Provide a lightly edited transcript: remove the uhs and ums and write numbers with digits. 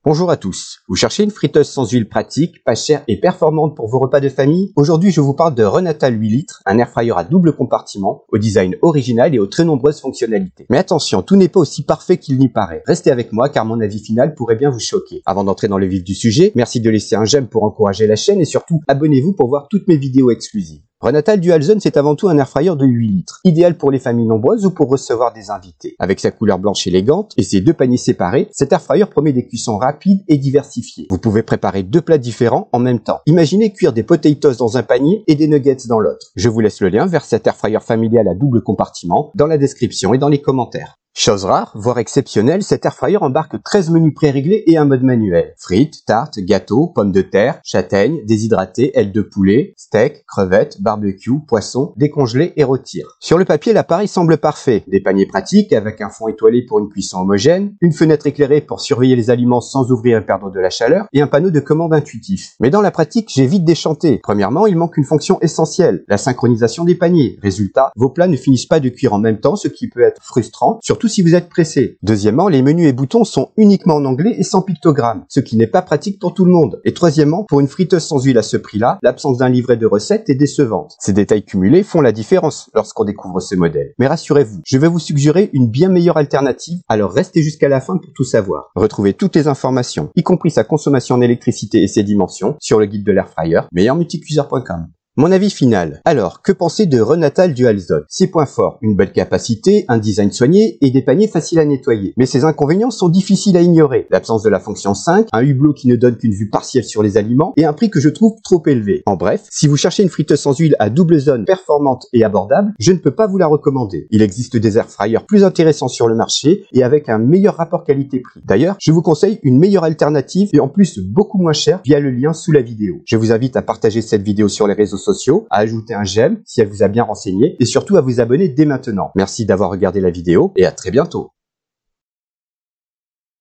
Bonjour à tous, vous cherchez une friteuse sans huile pratique, pas chère et performante pour vos repas de famille? Aujourd'hui je vous parle de Renatal 8 litres, un air fryer à double compartiment, au design original et aux très nombreuses fonctionnalités. Mais attention, tout n'est pas aussi parfait qu'il n'y paraît. Restez avec moi car mon avis final pourrait bien vous choquer. Avant d'entrer dans le vif du sujet, merci de laisser un j'aime pour encourager la chaîne et surtout abonnez-vous pour voir toutes mes vidéos exclusives. Renatal Dual Zone, c'est avant tout un air fryer de 8 litres, idéal pour les familles nombreuses ou pour recevoir des invités. Avec sa couleur blanche élégante et ses deux paniers séparés, cet air fryer promet des cuissons rapides et diversifiées. Vous pouvez préparer deux plats différents en même temps. Imaginez cuire des potatoes dans un panier et des nuggets dans l'autre. Je vous laisse le lien vers cet air fryer familial à double compartiment dans la description et dans les commentaires. Chose rare, voire exceptionnelle, cet air fryer embarque 13 menus préréglés et un mode manuel. Frites, tartes, gâteaux, pommes de terre, châtaignes, déshydratés, ailes de poulet, steak, crevettes, barbecue, poisson, décongelés et retire. Sur le papier, l'appareil semble parfait. Des paniers pratiques avec un fond étoilé pour une cuisson homogène, une fenêtre éclairée pour surveiller les aliments sans ouvrir et perdre de la chaleur, et un panneau de commande intuitif. Mais dans la pratique, j'ai vite déchanté. Premièrement, il manque une fonction essentielle, la synchronisation des paniers. Résultat, vos plats ne finissent pas de cuire en même temps, ce qui peut être frustrant, surtout si vous êtes pressé. Deuxièmement, les menus et boutons sont uniquement en anglais et sans pictogramme, ce qui n'est pas pratique pour tout le monde. Et troisièmement, pour une friteuse sans huile à ce prix-là, l'absence d'un livret de recettes est décevante. Ces détails cumulés font la différence lorsqu'on découvre ce modèle. Mais rassurez-vous, je vais vous suggérer une bien meilleure alternative, alors restez jusqu'à la fin pour tout savoir. Retrouvez toutes les informations, y compris sa consommation en électricité et ses dimensions, sur le guide de l'air fryer, meilleurmulticuiseur.com. Mon avis final. Alors, que penser de Renatal Dual Zone? Ses points forts, une belle capacité, un design soigné et des paniers faciles à nettoyer. Mais ses inconvénients sont difficiles à ignorer. L'absence de la fonction 5, un hublot qui ne donne qu'une vue partielle sur les aliments et un prix que je trouve trop élevé. En bref, si vous cherchez une friteuse sans huile à double zone performante et abordable, je ne peux pas vous la recommander. Il existe des air fryers plus intéressants sur le marché et avec un meilleur rapport qualité-prix. D'ailleurs, je vous conseille une meilleure alternative et en plus beaucoup moins chère via le lien sous la vidéo. Je vous invite à partager cette vidéo sur les réseaux sociaux, à ajouter un j'aime si elle vous a bien renseigné et surtout à vous abonner dès maintenant. Merci d'avoir regardé la vidéo et à très bientôt.